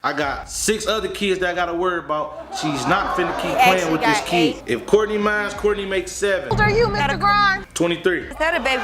I got 6 other kids that I gotta worry about. She's not finna keep playing with this kid. If Courtney minds, Courtney makes 7. How old are you, Mr. Grimes? 23. Had a baby.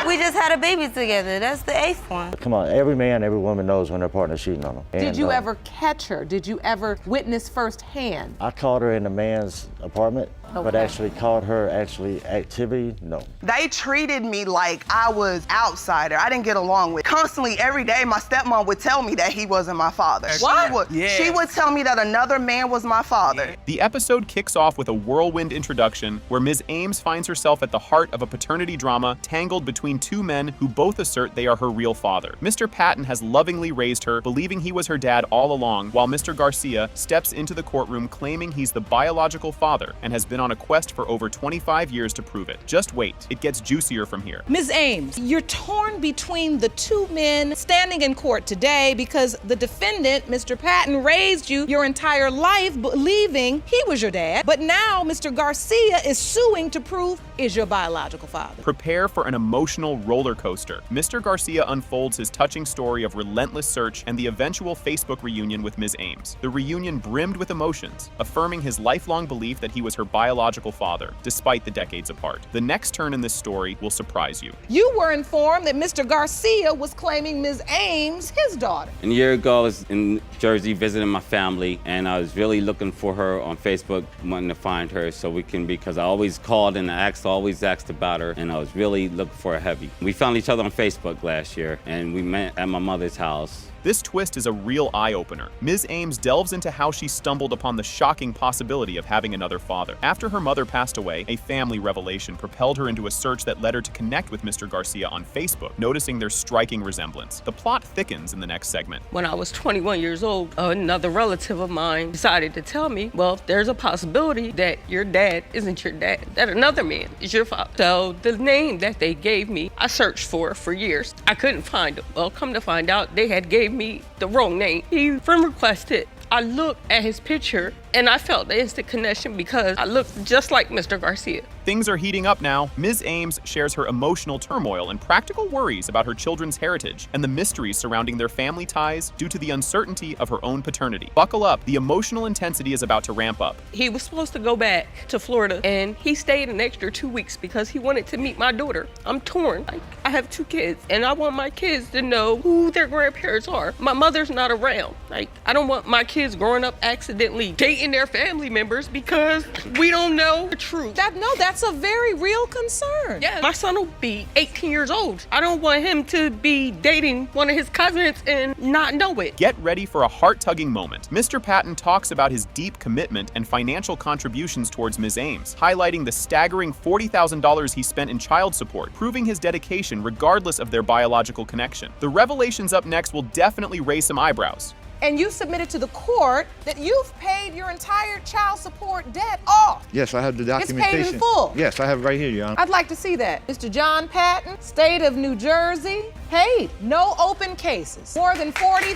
We just had a baby together. That's the 8th one. Come on, every man, every woman knows when their partner's cheating on them. Did you ever catch her? Did you ever witness firsthand? I caught her in the man's apartment, but actually caught her activity, no. They treated me like I was outsider. I didn't get along with. Constantly, every day, my stepmom would tell me that he wasn't my father. What? She would tell me that another man was my father. The episode kicks off with a whirlwind introduction where Ms. Ames finds herself at the heart of a paternity drama tangled between 2 men who both assert they are her real father. Mr. Patton has lovingly raised her, believing he was her dad all along, while Mr. Garcia steps into the courtroom claiming he's the biological father and has been on a quest for over 25 years to prove it. Just wait, it gets juicier from here. Ms. Ames, you're torn between the 2 men standing in court today because the defendant, Mr. Patton, raised you your entire life believing he was your dad, but now Mr. Garcia is suing to prove is your biological father. Prepare for an emotional roller coaster. Mr. Garcia unfolds his touching story of relentless search and the eventual Facebook reunion with Ms. Ames. The reunion brimmed with emotions, affirming his lifelong belief that he was her biological father, despite the decades apart. The next turn in this story will surprise you. You were informed that Mr. Garcia was claiming Ms. Ames his daughter. And a year ago, I was in Jersey visiting my family, and I was really looking for her on Facebook, wanting to find her so we can, because I always called and always asked about her, and I was really looking for her heavy. We found each other on Facebook last year, and we met at my mother's house. This twist is a real eye-opener. Ms. Ames delves into how she stumbled upon the shocking possibility of having another father. After her mother passed away, a family revelation propelled her into a search that led her to connect with Mr. Garcia on Facebook, noticing their striking resemblance. The plot thickens in the next segment. When I was 21 years old, another relative of mine decided to tell me, well, there's a possibility that your dad isn't your dad, that another man is your father. So the name that they gave me, I searched for years. I couldn't find it. Well, come to find out, they had gave me the wrong name. He friend requested. I looked at his picture and I felt the instant connection because I looked just like Mr. Garcia. Things are heating up now. Ms. Ames shares her emotional turmoil and practical worries about her children's heritage and the mysteries surrounding their family ties due to the uncertainty of her own paternity. Buckle up, the emotional intensity is about to ramp up. He was supposed to go back to Florida and he stayed an extra 2 weeks because he wanted to meet my daughter. I'm torn. I have 2 kids and I want my kids to know who their grandparents are. My mother's not around. I don't want my kids growing up accidentally dating their family members because we don't know the truth. That's a very real concern. Yeah, my son will be 18 years old. I don't want him to be dating one of his cousins and not know it. Get ready for a heart-tugging moment. Mr. Patton talks about his deep commitment and financial contributions towards Ms. Ames, highlighting the staggering $40,000 he spent in child support, proving his dedication regardless of their biological connection. The revelations up next will definitely raise some eyebrows. And you submitted to the court that you've paid your entire child support debt off. Yes, I have the documentation. It's paid in full. Yes, I have it right here, Your Honor. I'd like to see that. Mr. John Patton, State of New Jersey, paid. No open cases. More than $40,000.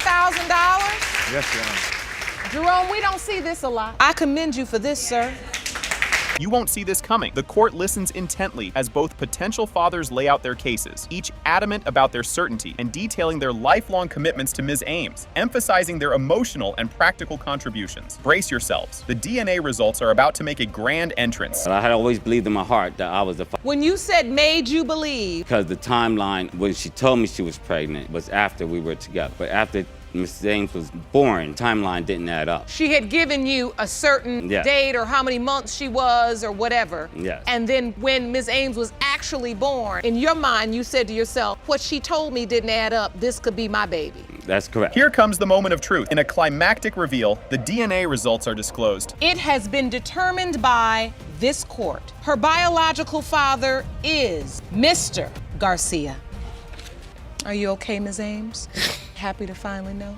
Yes, Your Honor. Jerome, we don't see this a lot. I commend you for this, sir. You won't see this coming. The court listens intently as both potential fathers lay out their cases, each adamant about their certainty and detailing their lifelong commitments to Ms. Ames, emphasizing their emotional and practical contributions. Brace yourselves. The DNA results are about to make a grand entrance. But I had always believed in my heart that I was the father. When you said made you believe. Because the timeline when she told me she was pregnant was after we were together. But after Mrs. Ames was born, timeline didn't add up. She had given you a certain date or how many months she was or whatever. Yes. And then when Ms. Ames was actually born, in your mind, you said to yourself, what she told me didn't add up. This could be my baby. That's correct. Here comes the moment of truth. In a climactic reveal, the DNA results are disclosed. It has been determined by this court. Her biological father is Mr. Garcia. Are you okay, Ms. Ames? Happy to finally know?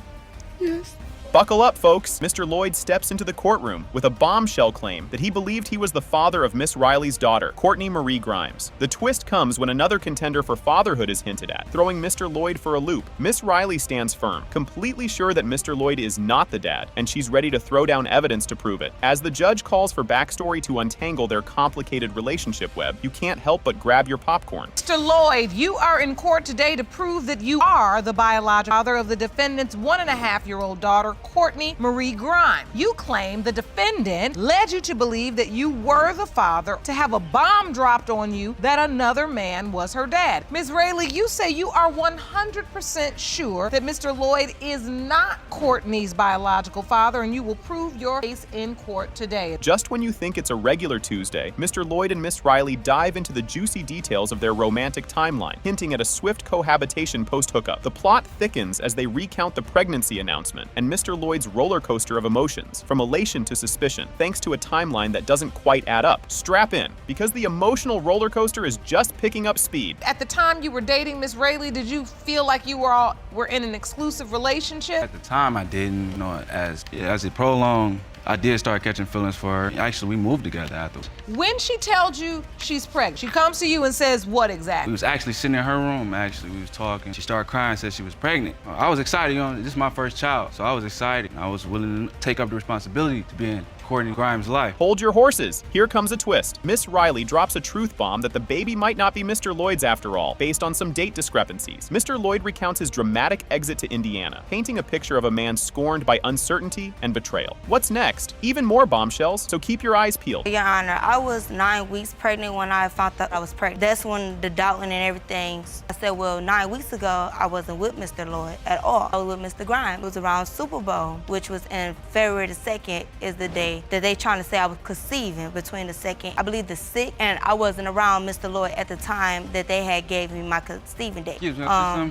Yes. Buckle up, folks. Mr. Lloyd steps into the courtroom with a bombshell claim that he believed he was the father of Miss Riley's daughter, Courtney Marie Grimes. The twist comes when another contender for fatherhood is hinted at, throwing Mr. Lloyd for a loop. Miss Riley stands firm, completely sure that Mr. Lloyd is not the dad, and she's ready to throw down evidence to prove it. As the judge calls for backstory to untangle their complicated relationship web, you can't help but grab your popcorn. Mr. Lloyd, you are in court today to prove that you are the biological father of the defendant's 1.5-year-old daughter, of Courtney Marie Grimes. You claim the defendant led you to believe that you were the father, to have a bomb dropped on you that another man was her dad. Ms. Rayleigh, you say you are 100% sure that Mr. Lloyd is not Courtney's biological father, and you will prove your case in court today. Just when you think it's a regular Tuesday, Mr. Lloyd and Miss Riley dive into the juicy details of their romantic timeline, hinting at a swift cohabitation post-hookup. The plot thickens as they recount the pregnancy announcement and Mr. Lloyd's roller coaster of emotions, from elation to suspicion, thanks to a timeline that doesn't quite add up. Strap in, because the emotional roller coaster is just picking up speed. At the time you were dating Ms. Rayleigh, did you feel like you were in an exclusive relationship? At the time, I didn't. You know, as it prolonged, I did start catching feelings for her. Actually, we moved together after. When she tells you she's pregnant, she comes to you and says what exactly? We was actually sitting in her room, we was talking. She started crying, said she was pregnant. I was excited, you know, this is my first child, so I was excited. I was willing to take up the responsibility to be in Courtney Grimes' life. Hold your horses. Here comes a twist. Miss Riley drops a truth bomb that the baby might not be Mr. Lloyd's after all, based on some date discrepancies. Mr. Lloyd recounts his dramatic exit to Indiana, painting a picture of a man scorned by uncertainty and betrayal. What's next? Even more bombshells, so keep your eyes peeled. Your Honor, I was 9 weeks pregnant when I found out I was pregnant. That's when the doubting and everything. I said, well, 9 weeks ago, I wasn't with Mr. Lloyd at all. I was with Mr. Grimes. It was around Super Bowl, which was in February the 2nd, is the day that they trying to say I was conceiving between the 2nd, I believe the 6th, and I wasn't around Mr. Lloyd at the time that they had gave me my conceiving date.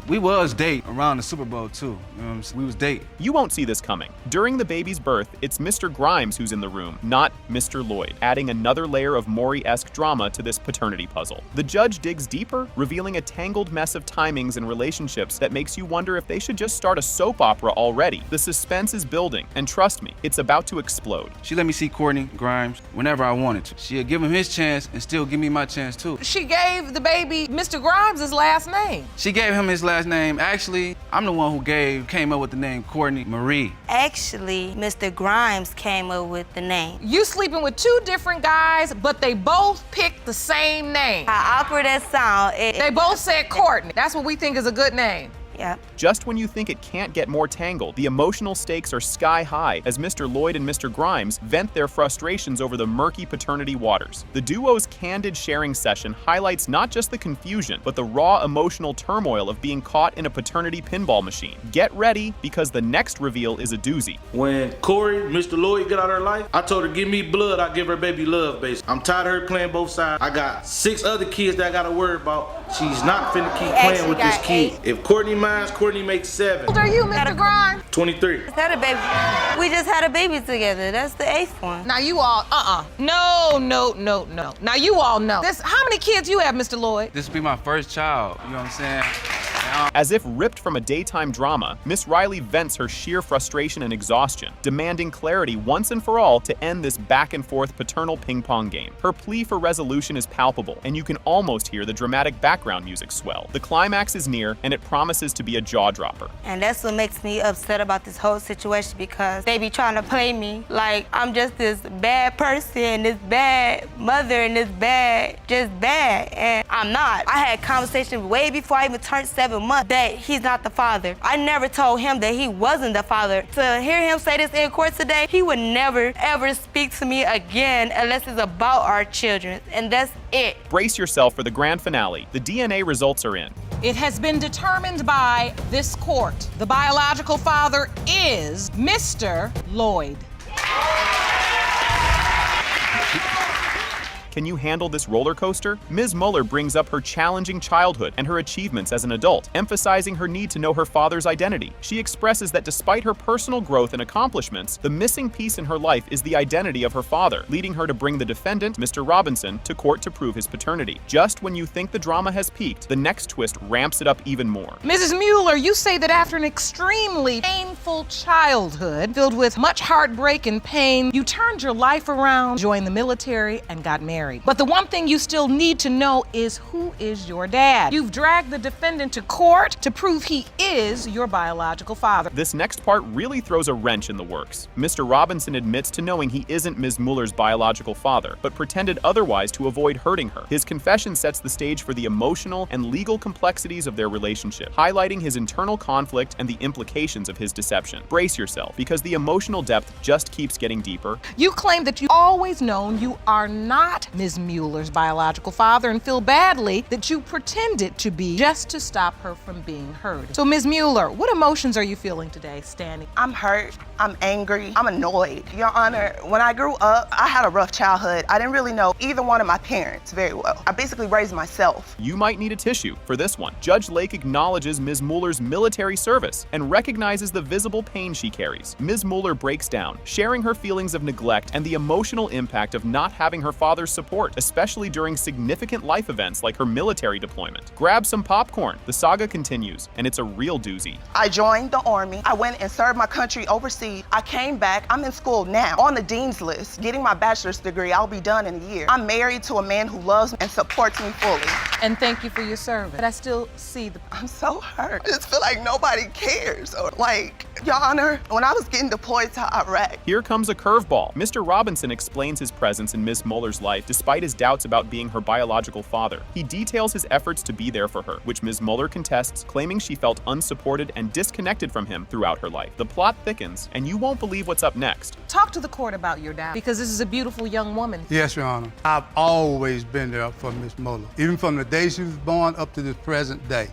We was dating around the Super Bowl too. You know what I'm saying? We was dating. You won't see this coming. During the baby's birth, it's Mr. Grimes who's in the room, not Mr. Lloyd, adding another layer of Maury-esque drama to this paternity puzzle. The judge digs deeper, revealing a tangled mess of timings and relationships that makes you wonder if they should just start a soap opera already. The suspense is building, and trust me, it's about to explode. She let me see Courtney Grimes whenever I wanted to. She'd give him his chance and still give me my chance too. She gave the baby Mr. Grimes' last name. She gave him his last name. Actually, I'm the one who came up with the name Courtney Marie. Actually, Mr. Grimes came up with the name. You sleeping with two different guys, but they both picked the same name. How awkward that sound. They both said Courtney. That's what we think is a good name. Yep. Just when you think it can't get more tangled, the emotional stakes are sky high as Mr. Lloyd and Mr. Grimes vent their frustrations over the murky paternity waters. The duo's candid sharing session highlights not just the confusion, but the raw emotional turmoil of being caught in a paternity pinball machine. Get ready, because the next reveal is a doozy. When Corey, Mr. Lloyd, got out of her life, I told her, give me blood, I give her baby love, basically. I'm tired of her playing both sides. I got 6 other kids that I gotta worry about. She's not finna keep playing with this kid. If Courtney minds, Courtney makes 7. How old are you, Mr. Grimes? 23. Had a baby. We just had a baby together. That's the 8th one. Now you all, No. Now you all know. How many kids you have, Mr. Lloyd? This will be my first child, you know what I'm saying? As if ripped from a daytime drama, Miss Riley vents her sheer frustration and exhaustion, demanding clarity once and for all to end this back-and-forth paternal ping-pong game. Her plea for resolution is palpable, and you can almost hear the dramatic background music swell. The climax is near, and it promises to be a jaw-dropper. And that's what makes me upset about this whole situation, because they be trying to play me like I'm just this bad person, this bad mother, and this just bad, and I'm not. I had conversations way before I even turned 7 months that he's not the father. I never told him that he wasn't the father. To hear him say this in court today, he would never, ever speak to me again unless it's about our children, and that's it. Brace yourself for the grand finale. The DNA results are in. It has been determined by this court. The biological father is Mr. Lloyd. Can you handle this roller coaster? Ms. Mueller brings up her challenging childhood and her achievements as an adult, emphasizing her need to know her father's identity. She expresses that despite her personal growth and accomplishments, the missing piece in her life is the identity of her father, leading her to bring the defendant, Mr. Robinson, to court to prove his paternity. Just when you think the drama has peaked, the next twist ramps it up even more. Mrs. Mueller, you say that after an extremely painful childhood filled with much heartbreak and pain, you turned your life around, joined the military, and got married. married. But the one thing you still need to know is who is your dad. You've dragged the defendant to court to prove he is your biological father. This next part really throws a wrench in the works. Mr. Robinson admits to knowing he isn't Ms. Mueller's biological father, but pretended otherwise to avoid hurting her. His confession sets the stage for the emotional and legal complexities of their relationship, highlighting his internal conflict and the implications of his deception. Brace yourself, because the emotional depth just keeps getting deeper. You claim that you've always known you are not Ms. Mueller's biological father and feel badly that you pretended to be just to stop her from being heard. So Ms. Mueller, what emotions are you feeling today standing? I'm hurt, I'm angry, I'm annoyed. Your Honor, when I grew up, I had a rough childhood. I didn't really know either one of my parents very well. I basically raised myself. You might need a tissue for this one. Judge Lake acknowledges Ms. Mueller's military service and recognizes the visible pain she carries. Ms. Mueller breaks down, sharing her feelings of neglect and the emotional impact of not having her father's support, especially during significant life events like her military deployment. Grab some popcorn. The saga continues, and it's a real doozy. I joined the Army. I went and served my country overseas. I came back. I'm in school now, on the dean's list, getting my bachelor's degree. I'll be done in a year. I'm married to a man who loves me and supports me fully. And thank you for your service. But I still see the... I'm so hurt. I just feel like nobody cares. Or like, Your Honor, when I was getting deployed to Iraq. Here comes a curveball. Mr. Robinson explains his presence in Ms. Mueller's life despite his doubts about being her biological father. He details his efforts to be there for her, which Ms. Mueller contests, claiming she felt unsupported and disconnected from him throughout her life. The plot thickens, and you won't believe what's up next. Talk to the court about your dad, because this is a beautiful young woman. Yes, Your Honor. I've always been there for Miss Mueller, even from the day she was born up to this present day.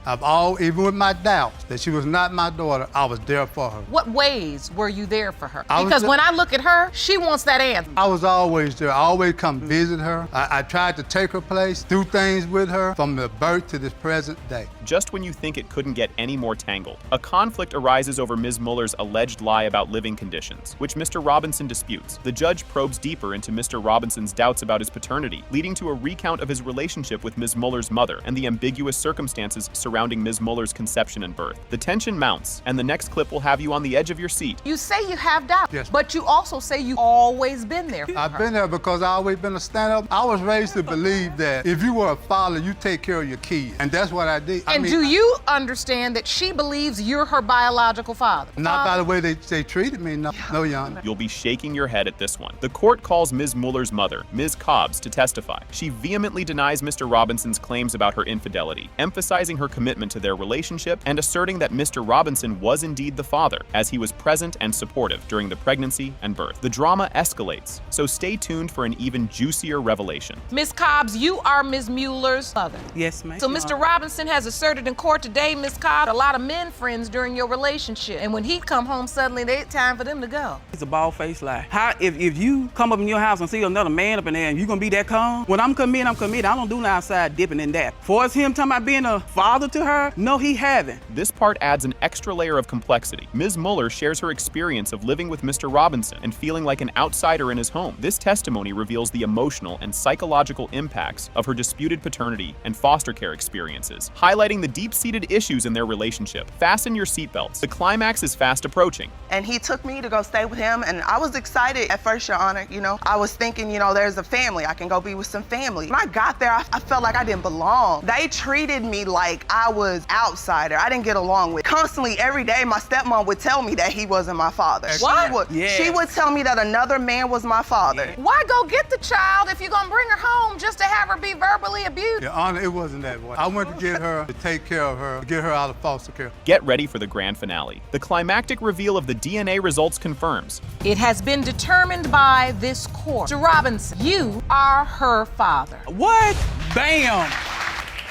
Even with my doubts that she was not my daughter, I was there for her. What ways were you there for her? Because when I look at her, she wants that answer. I was always there. I always come visit her. I tried to take her place, do things with her from the birth to this present day. Just when you think it couldn't get any more tangled, a conflict arises over Ms. Mueller's alleged lie about living conditions, which Mr. Robinson disputes. The judge probes deeper into Mr. Robinson's doubts about his paternity, leading to a recount of his relationship with Ms. Mueller's mother and the ambiguous circumstances surrounding Ms. Mueller's conception and birth. The tension mounts, and the next clip will have you on the edge of your seat. You say you have doubts, yes, but you also say you've always been there. I've been there because I've always been a stand-up. I was raised to believe that if you were a father, you take care of your kids, and that's what I did. And do you understand that she believes you're her biological father? Not by the way they treated me, no, Your Honor. You'll be shaking your head at this one. The court calls Ms. Mueller's mother, Ms. Cobbs, to testify. She vehemently denies Mr. Robinson's claims about her infidelity, emphasizing her commitment to their relationship and asserting that Mr. Robinson was indeed the father, as he was present and supportive during the pregnancy and birth. The drama escalates, so stay tuned for an even juicier revelation. Ms. Cobbs, you are Ms. Mueller's mother. Yes, ma'am. So Mr. Robinson has asserted in court today, Ms. Cobbs, a lot of men friends during your relationship. And when he come home, suddenly it's time for them to go. It's a bald-faced lie. How, if you come up in your house and see another man up in there and you gonna be that calm? When I'm committed, I'm committed. I don't do no outside dipping in that. For us him talking about being a father to her, no, he haven't. This part adds an extra layer of complexity. Ms. Mueller shares her experience of living with Mr. Robinson and feeling like an outsider in his home. This testimony reveals the emotional and psychological impacts of her disputed paternity and foster care experiences, highlighting the deep-seated issues in their relationship. Fasten your seatbelts. The climax is fast approaching. And he took me to go stay with him, and I was excited at first, Your Honor. You know, I was thinking, you know, there's a family. I can go be with some family. When I got there, I felt like I didn't belong. They treated me like I was outsider. I didn't get along with. Constantly, every day, my stepmom would tell me that he wasn't my father. What? She would tell me that another man was my father. Why go get the child if you're gonna bring her home just to have her be verbally abused? Your Honor, it wasn't that way. I went to get her, to take care of her, to get her out of foster care. Get ready for the grand finale. The climactic reveal of the DNA results confirms. It has been determined by this court. Mr. Robinson, you are her father. What? Bam!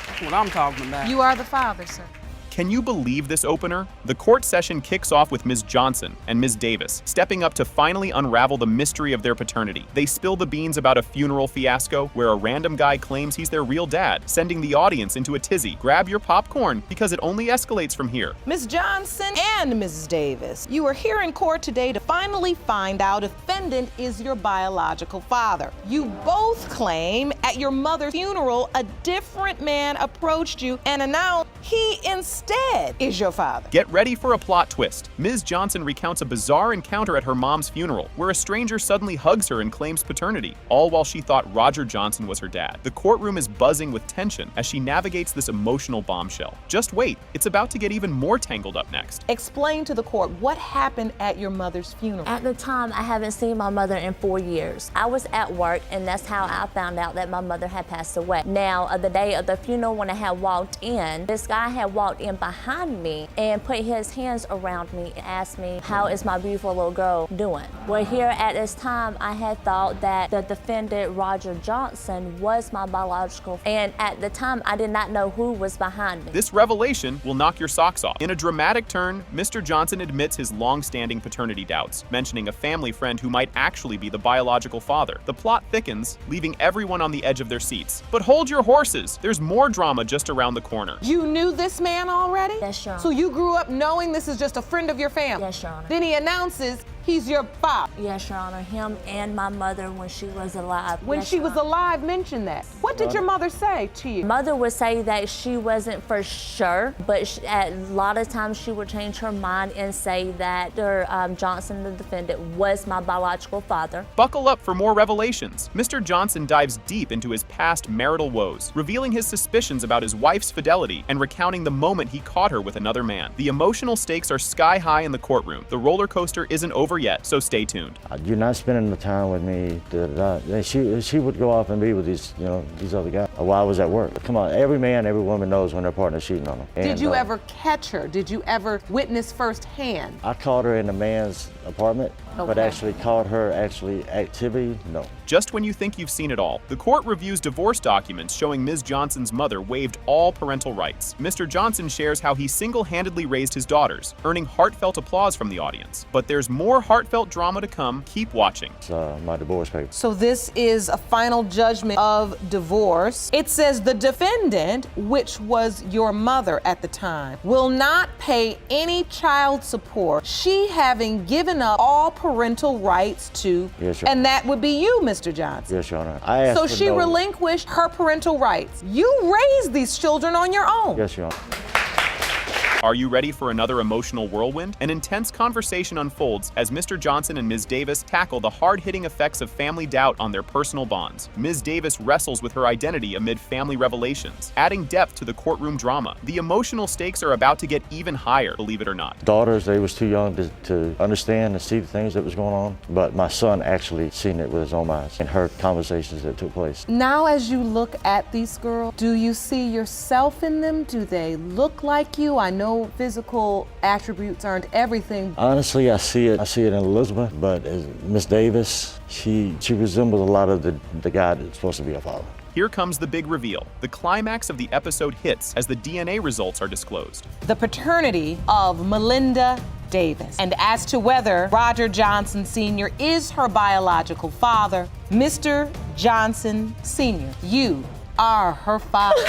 That's what I'm talking about. You are the father, sir. Can you believe this opener? The court session kicks off with Ms. Johnson and Ms. Davis stepping up to finally unravel the mystery of their paternity. They spill the beans about a funeral fiasco where a random guy claims he's their real dad, sending the audience into a tizzy. Grab your popcorn, because it only escalates from here. Ms. Johnson and Mrs. Davis, you are here in court today to finally find out if defendant is your biological father. You both claim at your mother's funeral a different man approached you and announced he instead instead is your father. Get ready for a plot twist. Ms. Johnson recounts a bizarre encounter at her mom's funeral, where a stranger suddenly hugs her and claims paternity, all while she thought Roger Johnson was her dad. The courtroom is buzzing with tension as she navigates this emotional bombshell. Just wait, it's about to get even more tangled up next. Explain to the court what happened at your mother's funeral. At the time, I haven't seen my mother in 4 years. I was at work, and that's how I found out that my mother had passed away. Now, the day of the funeral, when I had walked in, this guy had walked in behind me and put his hands around me and asked me, how is my beautiful little girl doing? Well, here at this time, I had thought that the defendant, Roger Johnson, was my biological, and at the time, I did not know who was behind me. This revelation will knock your socks off. In a dramatic turn, Mr. Johnson admits his long-standing paternity doubts, mentioning a family friend who might actually be the biological father. The plot thickens, leaving everyone on the edge of their seats. But hold your horses, there's more drama just around the corner. You knew this man already? Yes, Your Honor. So you grew up knowing this is just a friend of your family? Yes, Your Honor. Then he announces he's your father. Yes, Your Honor. Him and my mother when she was alive. When Yes, she Your was Honor. alive, mention that. What did your mother say to you? Mother would say that she wasn't for sure, but a lot of times she would change her mind and say that Johnson, the defendant, was my biological father. Buckle up for more revelations. Mr. Johnson dives deep into his past marital woes, revealing his suspicions about his wife's fidelity and recounting the moment he caught her with another man. The emotional stakes are sky high in the courtroom. The roller coaster isn't over yet, so stay tuned. You're not spending the time with me. She would go off and be with these other guys while I was at work. Come on, every man, every woman knows when their partner's cheating on them. Did you ever catch her? Did you ever witness firsthand? I caught her in the man's apartment, but actually caught her activity, no. Just when you think you've seen it all, the court reviews divorce documents showing Ms. Johnson's mother waived all parental rights. Mr. Johnson shares how he single-handedly raised his daughters, earning heartfelt applause from the audience. But there's more heartfelt drama to come. Keep watching. It's my divorce papers. So this is a final judgment of divorce. It says the defendant, which was your mother at the time, will not pay any child support, she having given up all parental rights to, yes, Your Honor. and that would be you, Mr. Johnson. Yes, Your Honor. I asked So for she no- relinquished her parental rights. You raised these children on your own. Yes, Your Honor. Are you ready for another emotional whirlwind? An intense conversation unfolds as Mr. Johnson and Ms. Davis tackle the hard-hitting effects of family doubt on their personal bonds. Ms. Davis wrestles with her identity amid family revelations, adding depth to the courtroom drama. The emotional stakes are about to get even higher, believe it or not. Daughters, they was too young to understand and see the things that was going on, but my son actually seen it with his own eyes and heard conversations that took place. Now as you look at these girls, do you see yourself in them? Do they look like you? I know physical attributes aren't everything. Honestly, I see it in Elizabeth, but as Miss Davis, she resembles a lot of the guy that's supposed to be a father. Here comes the big reveal. The climax of the episode hits as the DNA results are disclosed. The paternity of Melinda Davis. And as to whether Roger Johnson Sr. is her biological father, Mr. Johnson Sr., you are her father.